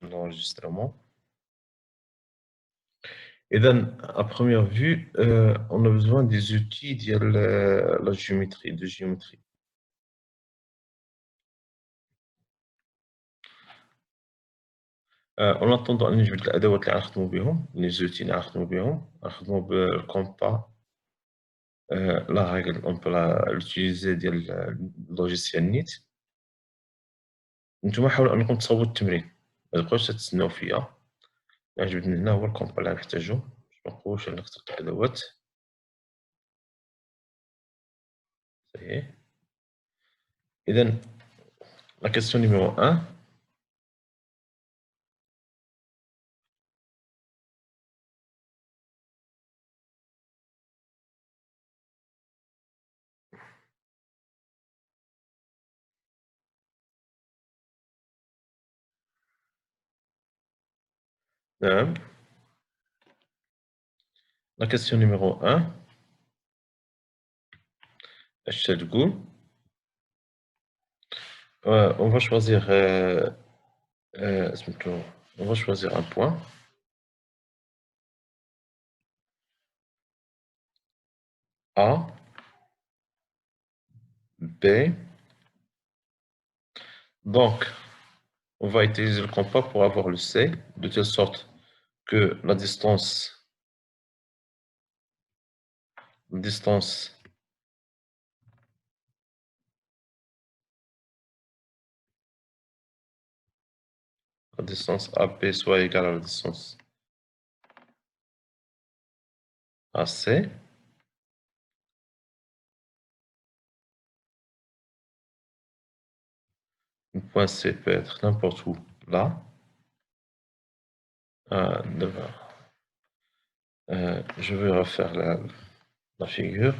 l'enregistrement. Et à première vue, on a besoin des outils de la géométrie. En attendant أن نجبد الأدوات اللي غنخدمو بهم، les outils اللي غنخدمو بهم، غنخدمو بالكومبا. La règle, on peut l'utiliser ديال logiciel نيت. نتوما حاولوا أنكم تصاوبوا التمرين، ما تبقاوش تتسناو فيا. عجبتني هنا هو الكومبا اللي غنحتاجو باش منقوش أنا كتبت الأدوات. صحيح. إذا la question numéro 1. نعم. La question numéro 1. اش تقول؟ on va choisir سميتو on va choisir un point A, B. Donc, on va utiliser le compas pour avoir le C, de telle sorte que la distance AB soit égale à la distance AC. Le point C peut être n'importe où, là. Devant. Je vais refaire la figure.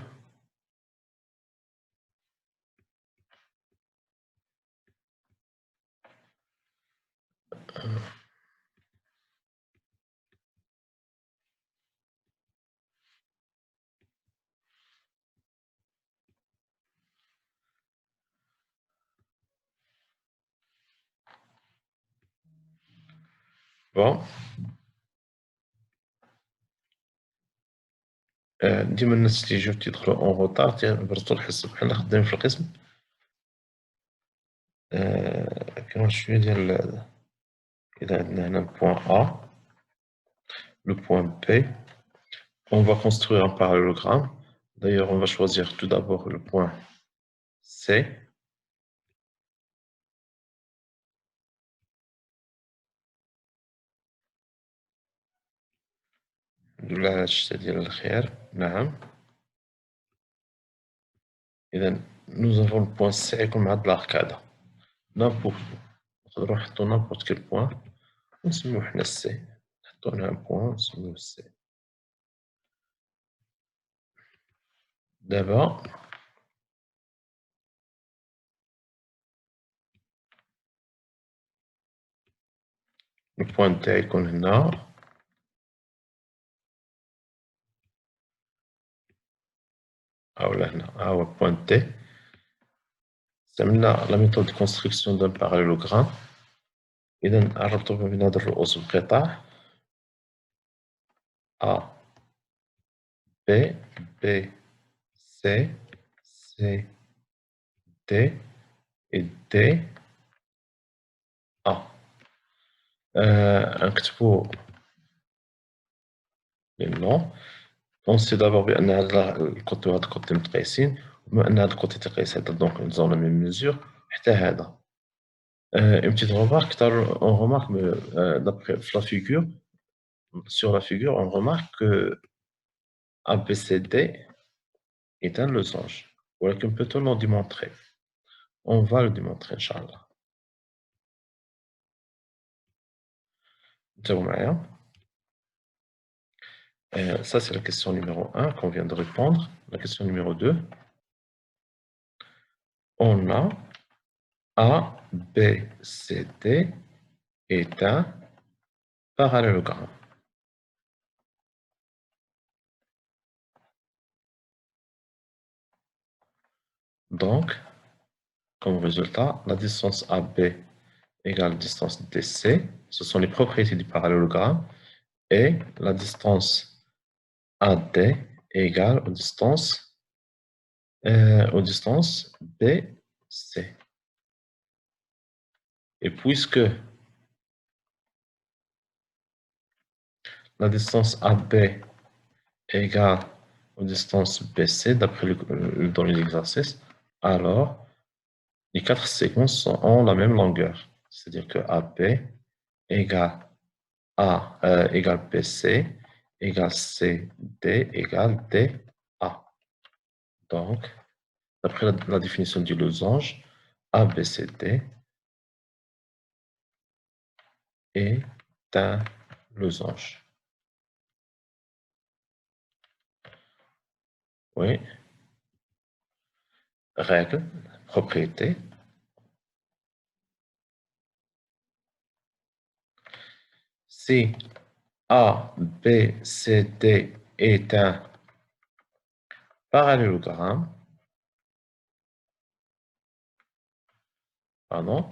Bon. ديما الناس اللي يجيو تيدخلوا اون روطار تيبرزطوا الحصه بحال خدامين في القسم. كاين شويه ديال إذا عندنا هنا البوان A, le point B. On va construire un parallélogramme. D'ailleurs, on va choisir tout d'abord le point C. دولا الشتا ديال الخير. نعم. إذا nous avons le point C يكون مع هاد الأركادة. n'importe où. نقدرو نحطو n'importe quel point ونسميوه حنا سي. نحطو هنا ان بوان ونسميوه سي. دابا البوان تاعي يكون هنا. ولا هنا ها هو البوان تي. استعملنا لا ميثود دو كونستركسيون دان باراليلوغرام. إذا نربطو بين هاد الرؤوس بقطع A B B C C D et D A. نكتبو لي نون. بونسي دابور بأن هاد الكوتي وهاد الكوتي متقايسين، وبما أن هاد الكوتي تيقايس هدا دونك nous avons la même mesure حتى هذا. Une petite remarque, on remarque d'après la figure, sur la figure, on remarque que ABCD est un losange. ولكن peut-on le démontrer? On va le démontrer, Inch'Allah. انتبهوا معايا. Ça, c'est la question numéro 1 qu'on vient de répondre. La question numéro 2. On a A, B, C, D est un parallélogramme. Donc, comme résultat, la distance AB égale distance DC. Ce sont les propriétés du parallélogramme. Et la distance AD égale aux distances BC. Et puisque la distance AB est égale aux distances BC, d'après le donné d'exercice, alors les quatre séquences ont la même longueur. C'est-à-dire que AB égale égale BC égale CD égale DA. Donc, d'après la définition du losange, ABCD est un losange. Oui. Règle, propriété. Si A, B, C, D est un parallélogramme, pardon,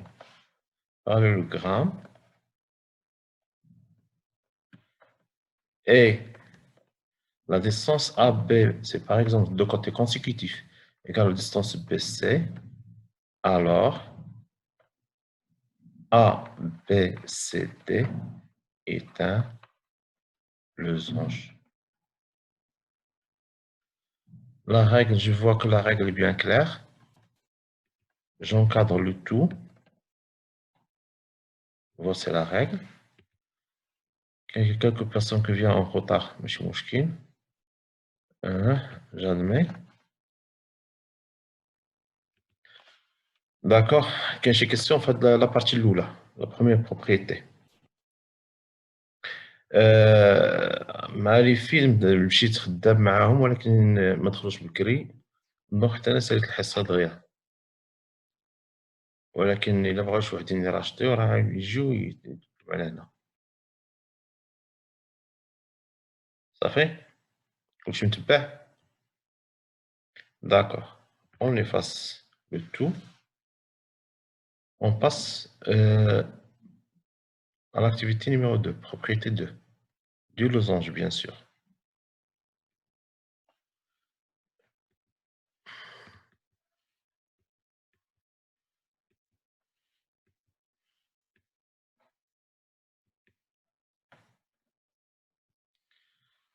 parallélogramme, et la distance AB, c'est par exemple deux côtés consécutifs, égale à la distance BC, alors ABCD est un losange. La règle, je vois que la règle est bien claire. J'encadre le tout. Voici la règle. Il y a quelques personnes qui viennent en retard, M. Mouchkine. J'admets. D'accord. كاين شي question في هاد la partie الأولى, la première propriété. مع لي فيلم مشيت خدام معاهم ولكن ما دخلوش بكري دونك حتى أنا ساليت الحصة دغيا ولكن إلا بغاو شي وحدين يراشطيو راه يجيو يجيو على هنا صافي كلشي متبع d'accord on efface le tout on passe à l'activité numéro 2 propriété 2 du losange bien sûr.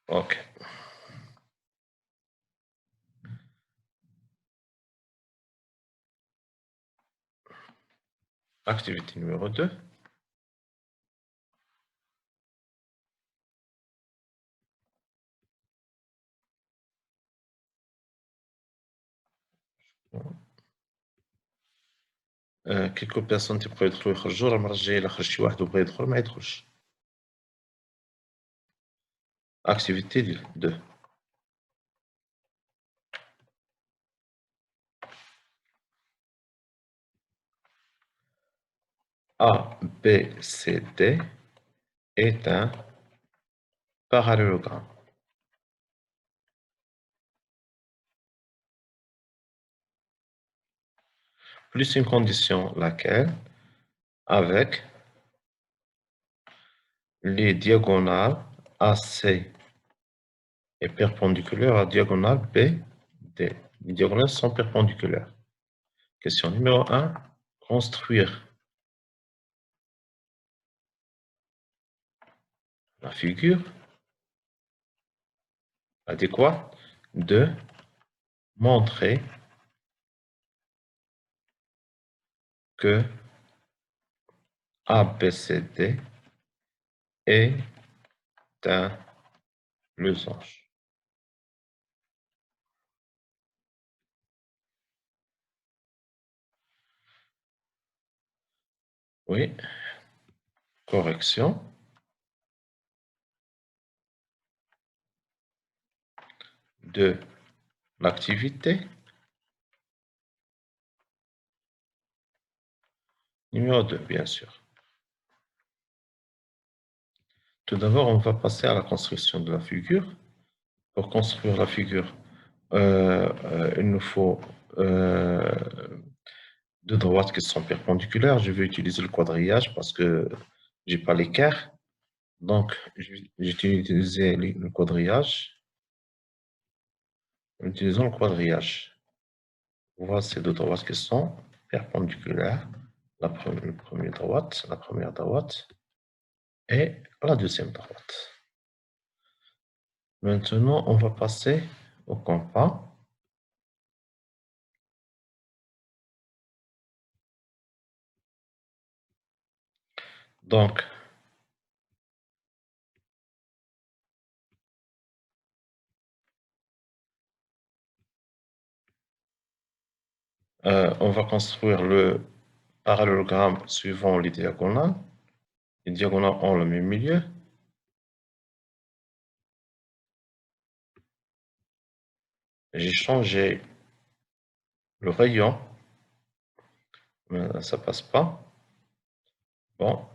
Ok. Activité numéro 2. quelques personnes تيبقاو يدخلوا يخرجوا راه المره الجايه الا خرج شي واحد وبغى يدخل ما يدخلش. Activité 2. A, B, C, D est un parallélogramme. Plus une condition laquelle, avec les diagonales AC est perpendiculaire à la diagonale BD. Les diagonales sont perpendiculaires. Question numéro 1. Construire la figure adéquate. 2. Montrer que ABCD est un losange. Oui, correction. De l'activité. Numéro 2, bien sûr. Tout d'abord, on va passer à la construction de la figure. Pour construire la figure, il nous faut deux droites qui sont perpendiculaires, je vais utiliser le quadrillage parce que j'ai pas l'équerre. Donc, j'ai utilisé le quadrillage. Utilisons le quadrillage. Voici ces deux droites qui sont perpendiculaires. La première droite et la deuxième droite. Maintenant, on va passer au compas. Donc, on va construire le parallélogramme suivant les diagonales. Les diagonales ont le même milieu. J'ai changé le rayon, mais ça passe pas. Bon,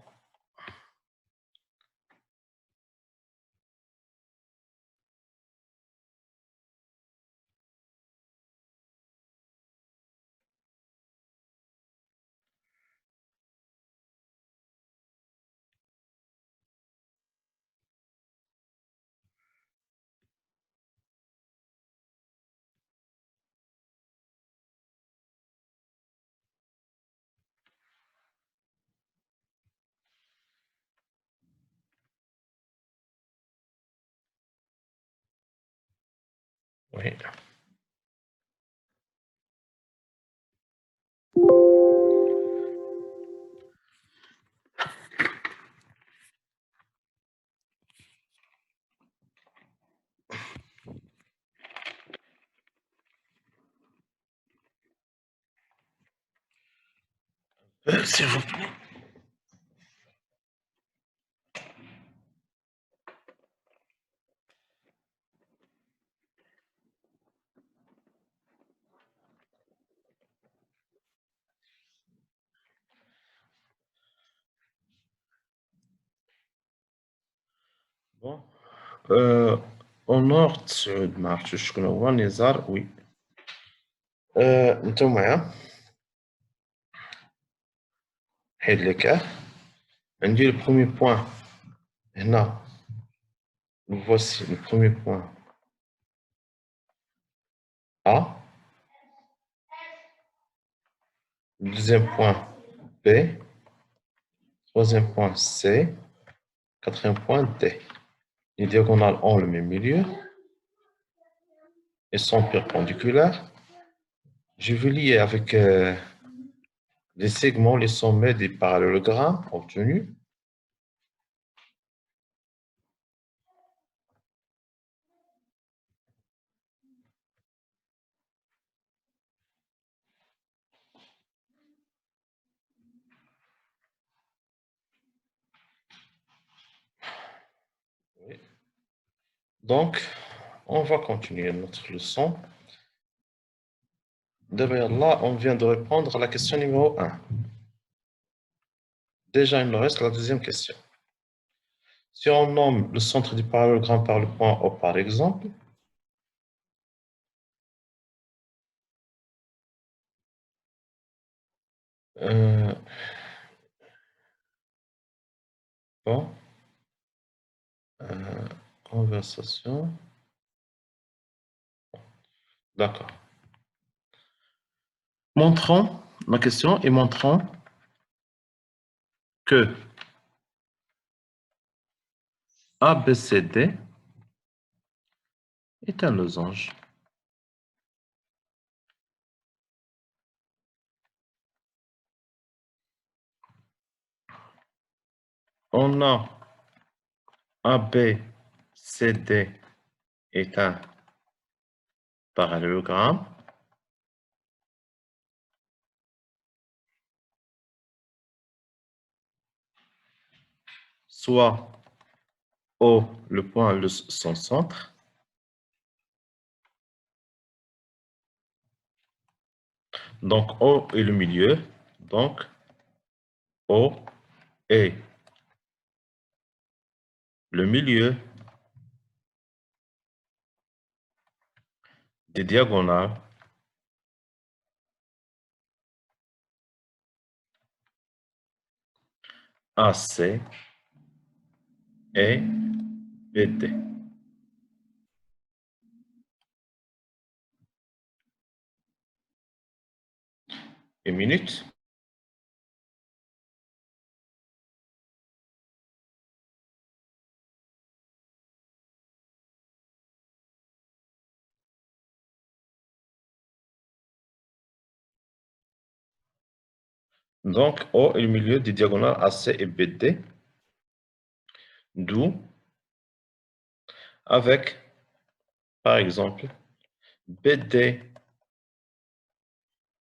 oui. S'il vous plaît. Bon. En ordre de marche, je connais نزار oui. نتوما حيد l'écart. عندي le premier point هنا. Voici le premier point A. Le deuxième point B. Troisième point C. Quatrième point D. Les diagonales ont le même milieu et sont perpendiculaires. Je vais lier avec les segments, les sommets des parallélogrammes obtenus. Oui. Donc, on va continuer notre leçon. Derrière là, on vient de répondre à la question numéro 1. Déjà, il nous reste la deuxième question. Si on nomme le centre du parallélogramme par le point O, par exemple, bon, conversation, d'accord. Montrons, ma question est montrons que ABCD est un losange. On a ABCD est un parallélogramme. Soit O, le point, son centre. Donc, O est le milieu. Donc, O est le milieu des diagonales AC et BD. Une minute. Donc, O est le milieu des diagonales AC et BD, d'où, avec, par exemple, BD,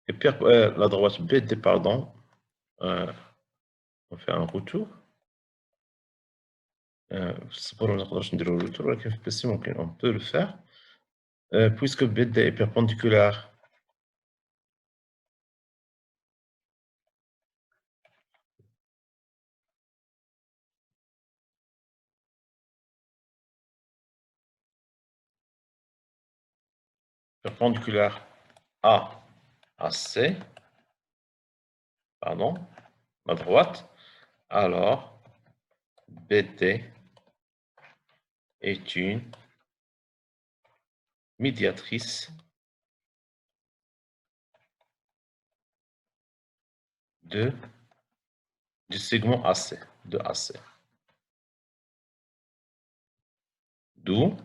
et la droite BD, pardon, euh, on fait un retour. C'est ما نقدرش نديرو retour, ولكن في PC ممكن on peut le faire. Puisque BD est perpendiculaire à C, pardon, à droite, alors BD est une médiatrice de, du segment AC, de AC. D'où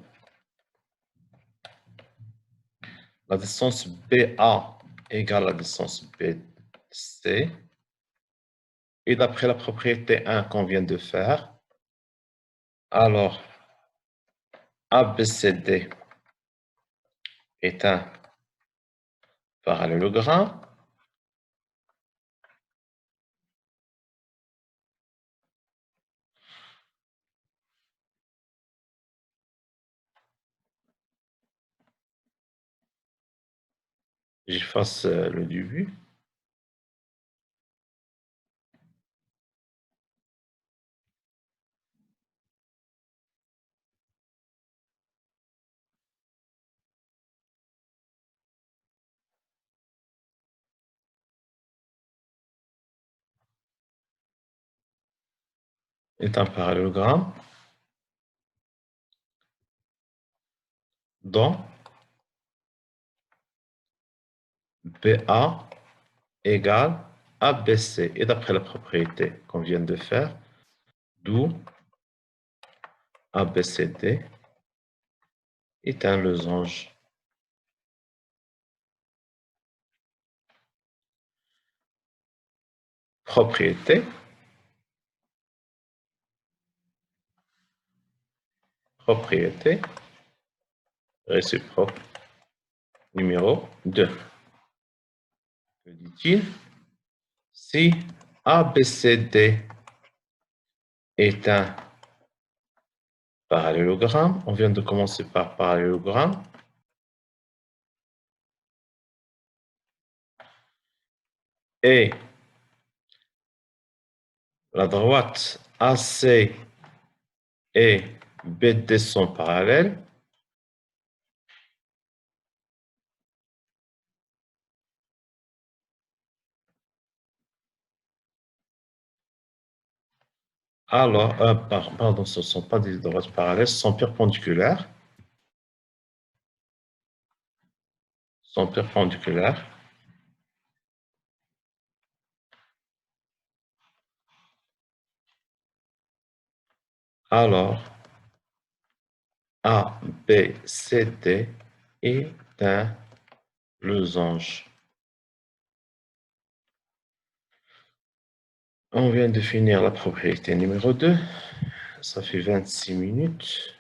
la distance BA égale la distance BC. Et d'après la propriété 1 qu'on vient de faire, alors ABCD est un parallélogramme. J'efface le début. Est un parallélogramme dont BA égale ABC. Et d'après la propriété qu'on vient de faire, d'où ABCD est un losange. Propriété. Propriété réciproque numéro 2. Que dit-il? Si ABCD est un parallélogramme, on vient de commencer par parallélogramme, et la droite AC et BD sont parallèles, alors, pardon, ce ne sont pas des droites parallèles, ce sont perpendiculaires. Sont perpendiculaires. Alors, A, B, C, D est un losange. On vient de finir la propriété numéro 2. Ça fait 26 minutes.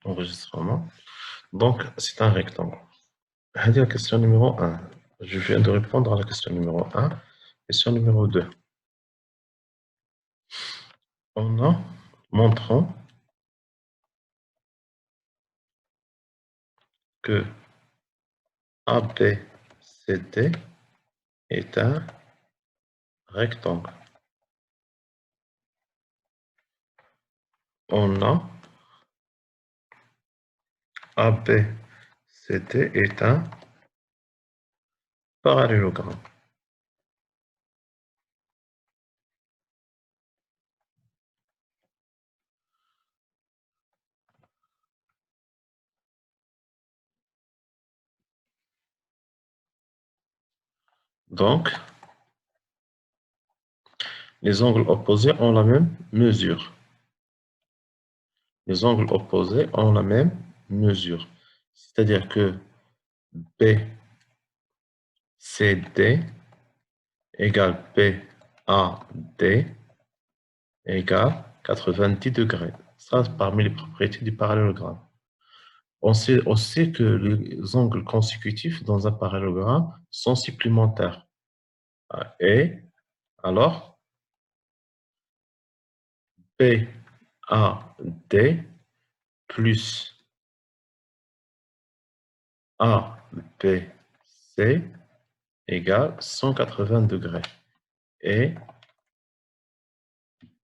Enregistrement. Donc, c'est un rectangle. La question numéro 1. Je viens de répondre à la question numéro 1. Question numéro 2. Montrons que ABCD est un rectangle. On a ABCD est un parallélogramme. Donc, les angles opposés ont la même mesure. Les angles opposés ont la même mesure. C'est-à-dire que BCD égale PAD égale 90 degrés. Ça, c'est parmi les propriétés du parallélogramme. On sait aussi que les angles consécutifs dans un parallélogramme sont supplémentaires. Et alors, PAD plus ABC égale 180 degrés. Et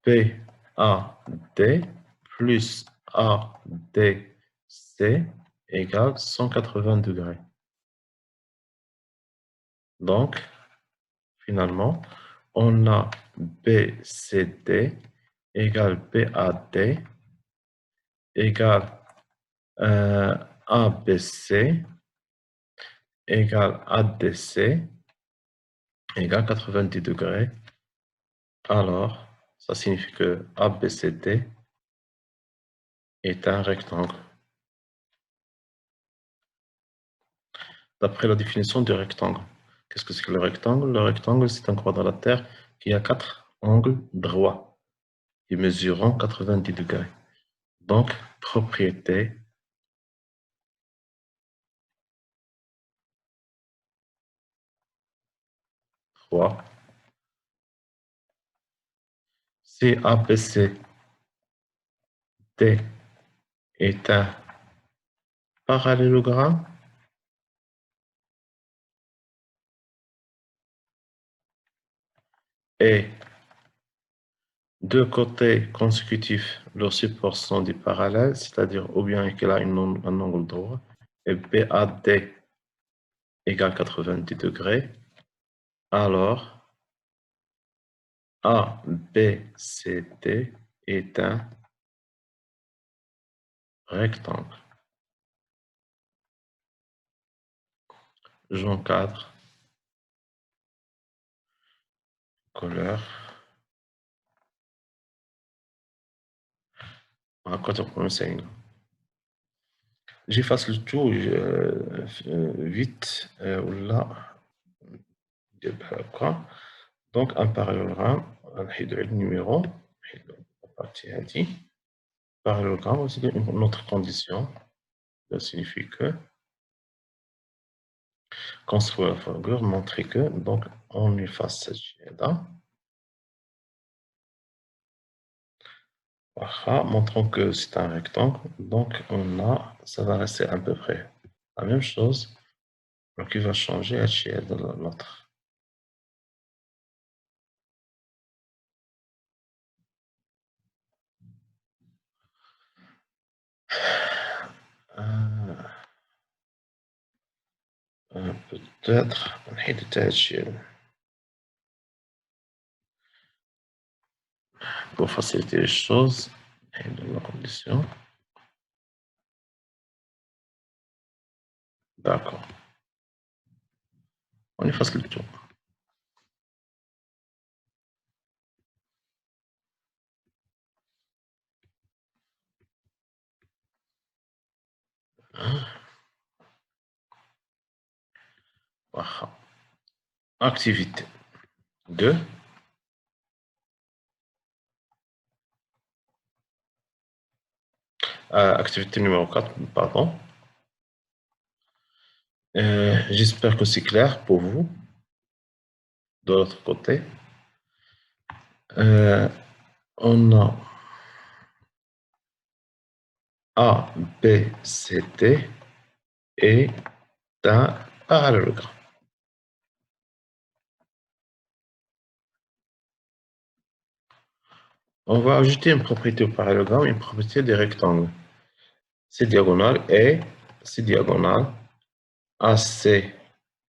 PAD plus ADC égale 180 degrés. Donc, finalement, on a BCD égale PAD égale ABC égale ADC égale 90 degrés. Alors, ça signifie que ABCD est un rectangle. D'après la définition du rectangle. Qu'est-ce que c'est que le rectangle? Le rectangle, c'est un quadrilatère qui a 4 angles droits et mesurant 90 degrés. Donc, propriété 3. Si ABCD est un parallélogramme, et deux côtés consécutifs, leurs supports sont des parallèles, c'est-à-dire ou bien qu'elle a un angle droit, et BAD égale 90 degrés, alors ABCD est un rectangle. J'encadre, couleur, à côté de signe. J'efface le tout vite, là, donc un parallélogramme, le numéro, la partie ici. Parallélogramme aussi une autre condition, ça signifie que construire la figure, montrer que, donc on efface cette là. Voilà, montrons que c'est un rectangle, donc ça va rester à peu près la même chose, donc il va changer HL de l'autre. Peut-être HL pour faciliter les choses et de la condition. D'accord. On efface le tout. Voilà. Activité 2. Activité numéro 4, pardon. J'espère que c'est clair pour vous. De l'autre côté, on a A, B, C, D et un parallélogramme. On va ajouter une propriété au parallélogramme, une propriété des rectangles. C'est diagonale et c'est diagonale. AC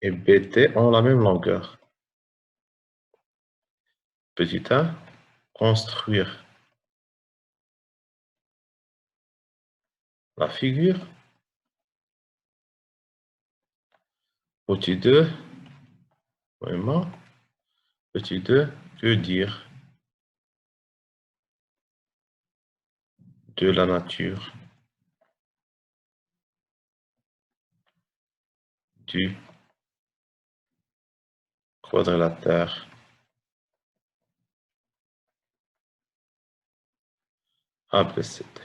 et BD ont la même longueur. Petit 1, construire la figure. Petit 2, Vraiment, petit 2 veut dire de la nature du quadrilatère ABCD.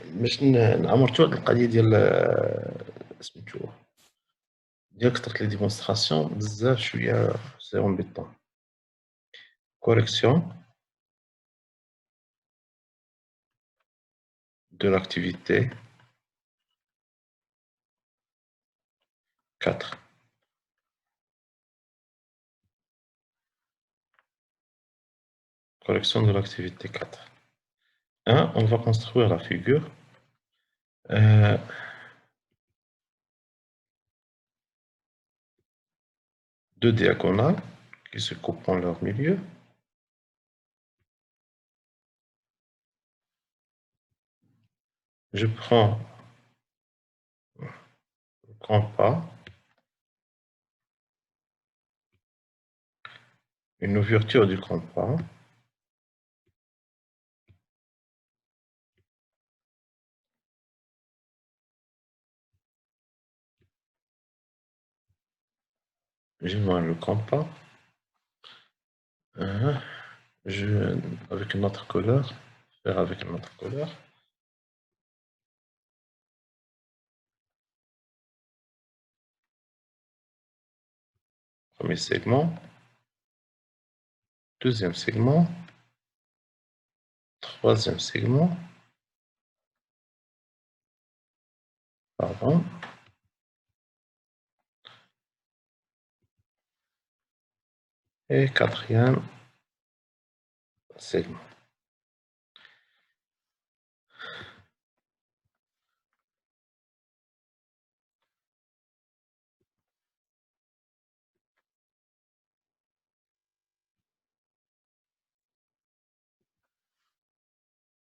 باش نعمرتو هاد القضية ديال سميتو ديال كثرة لي ديمونستراسيون بزاف شوية سي امبيطون. Correction de l'activité 4. Correction de l'activité 4. 1. On va construire la figure. Euh, Deux diagonales qui se coupent en leur milieu. Je prends le compas, une ouverture du compas, je mets le compas, je, avec une autre couleur, faire avec une autre couleur. Premier segment, deuxième segment, troisième segment, pardon, et quatrième segment.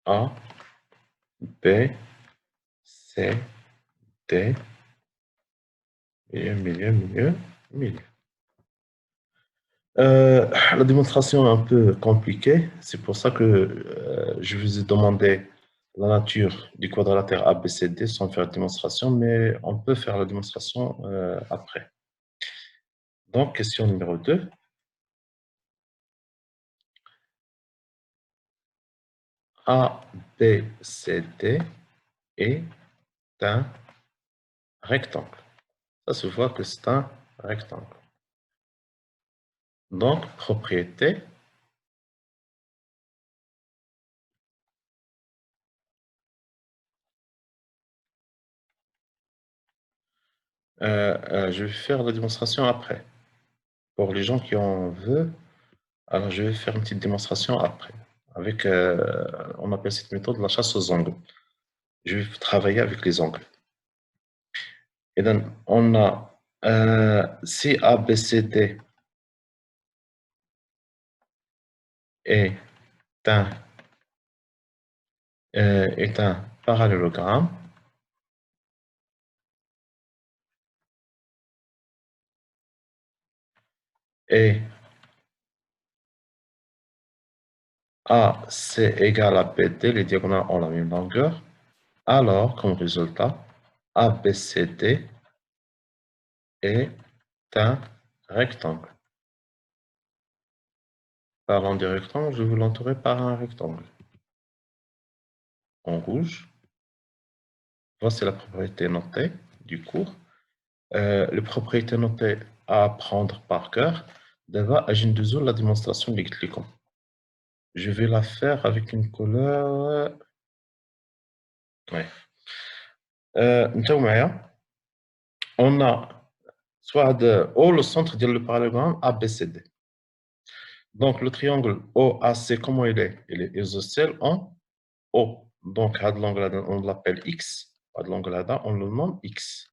A, B, C, D, milieu. La démonstration est un peu compliquée, c'est pour ça que je vous ai demandé la nature du quadrilatère ABCD sans faire de démonstration, mais on peut faire la démonstration après. Donc, question numéro 2. ABCD est un rectangle. Ça se voit que c'est un rectangle. Donc, propriété. Je vais faire la démonstration après. Pour les gens qui en veulent, alors je vais faire une petite démonstration après. Avec, on appelle cette méthode la chasse aux angles. Je vais travailler avec les angles. Et donc, on a CABCD est un, est un parallélogramme. Et AC égale à BD, les diagonales ont la même longueur. Alors, comme résultat, ABCD est un rectangle. Parlant du rectangle, je vais l'entourer par un rectangle. En rouge, voici la propriété notée du cours. Les propriétés notées à apprendre par cœur. D'abord, je la démonstration des cliquants. Je vais la faire avec une couleur. Ouais. On a soit le centre du parallélogramme ABCD. Donc, le triangle OAC, comment il est? Il est isocèle en O. Donc, à l'angle, on l'appelle X. À l'angle, on le nomme X.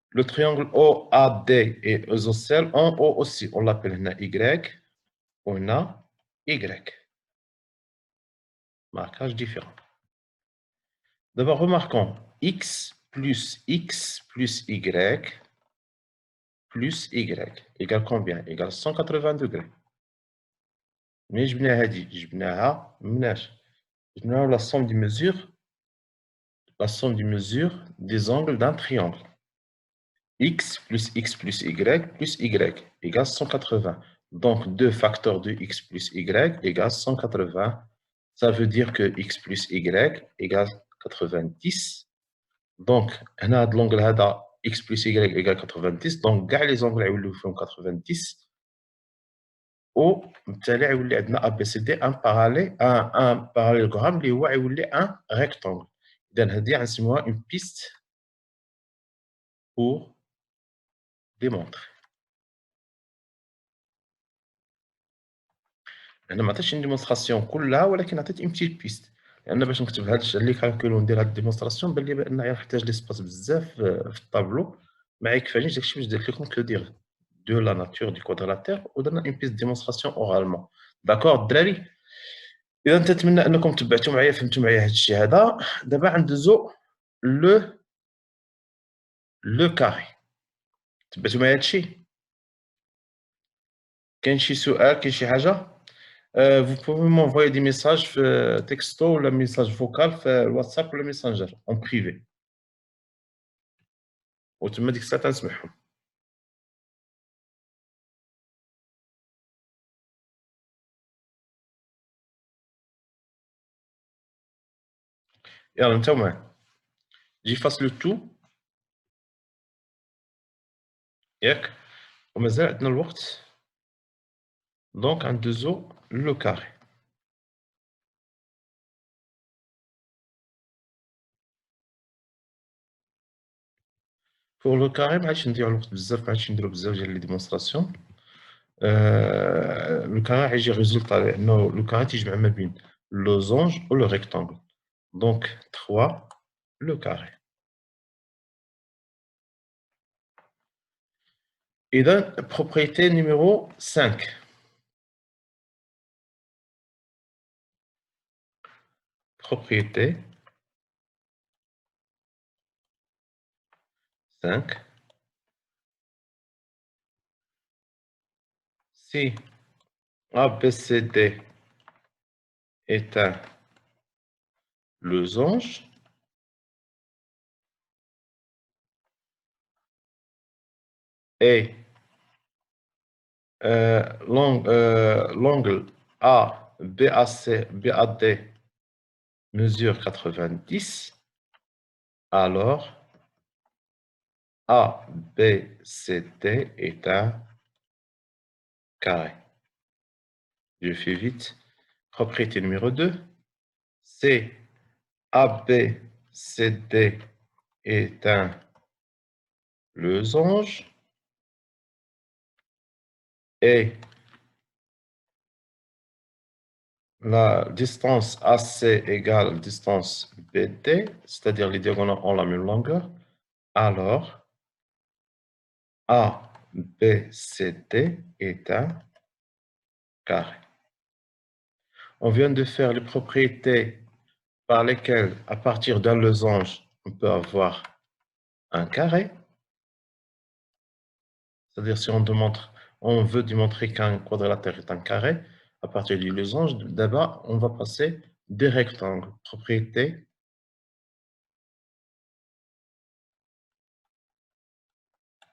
Le triangle OAD est isocèle en O aussi. On l'appelle Y. On a Y. Marquage différent. D'abord, remarquons x plus y plus y égale combien? Égale 180 degrés. Mais جبناها هادي جبناها مناش جبناها la somme des mesures des angles d'un triangle. X plus y égale 180. Donc 2 facteurs de x plus y égale 180. Ça veut dire que x plus y égale 90. Donc هنا هاد l'angle هذا x plus y égale 90. Donc كاع les angles يوليو فيهم 90. وبالتالي يولي عندنا ABCD un parallélogramme اللي هو يولي un rectangle. إذا هذه غنسميوها une piste pour démontrer. هنا ما عطيتش une démonstration كلها ولكن عطيت une petite piste. لأن باش نكتب هاد لي calcul وندير هاد الديمونستراسيون بان لي بأن غنحتاج ليسباس بزاف في الطابلو. ما يكفانيش داكشي باش درت لكم que dire de la nature du quadrilatère ودرنا une piste démonstration oralement. D'accord الدراري؟ إذا نتمنى أنكم تبعتوا معايا فهمتوا معايا هاد الشيء هذا. دابا غندوزو لو كاري. تبعتوا معايا هاد الشيء؟ كاين شي سؤال كاين شي حاجة؟ Vous pouvez m'envoyer des messages texto ou le message vocal في الواتساب ولا ميسنجر en privé. وتما ديك الساعة تنسمعهم. يلاه نتا ومعاك. j'efface le tout ياك ومازال عندنا الوقت. دونك غندوزو لو كاري. pour le carré ما عادش نضيعو الوقت بزاف ما عادش نديرو بزاف ديال لي ديمونستراسيون. لو كاري غيجي ريزولطا لأنه لو كاري تيجمع ما بين لوزونج و لو ريكتانغل. دونك 3 لو كاري. إذا propriété numéro 5. Propriété 5. Si ABCD est un losange, et l'angle BAD mesure 90, alors ABCD est un carré. Je fais vite. Propriété numéro 2, c'est ABCD est un losange et la distance AC égale distance BD, c'est-à-dire les diagonales ont la même longueur, alors ABCD est un carré. On vient de faire les propriétés par lesquelles, à partir d'un losange, on peut avoir un carré. C'est-à-dire si on veut démontrer qu'un quadrilatère est un carré, à partir du losange, d'abord, on va passer des rectangles. Propriété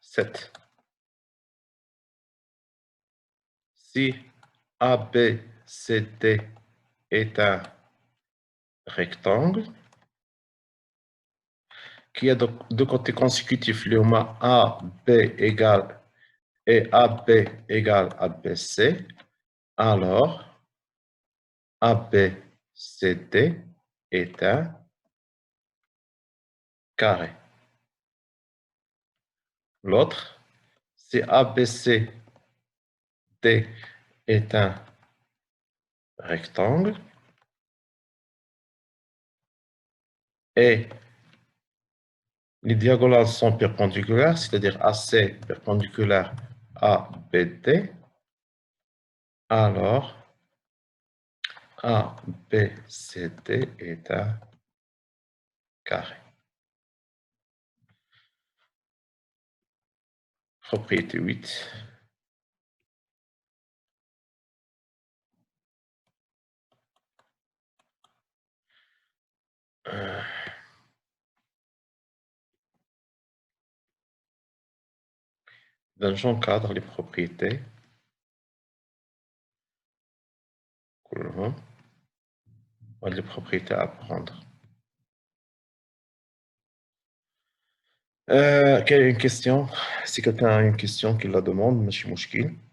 7. Si ABCD est un rectangle qui a deux côtés consécutifs, le AB égale et AB égale ABC, alors ABCD est un carré. L'autre, c'est ABCD est un rectangle et les diagonales sont perpendiculaires, c'est-à-dire AC perpendiculaire à BD, alors ABCD est un carré. Propriété 8. J'encadre les propriétés. Les propriétés à prendre. Quelle est une question? Si quelqu'un a une question, qu'il la demande, ماشي مشكل.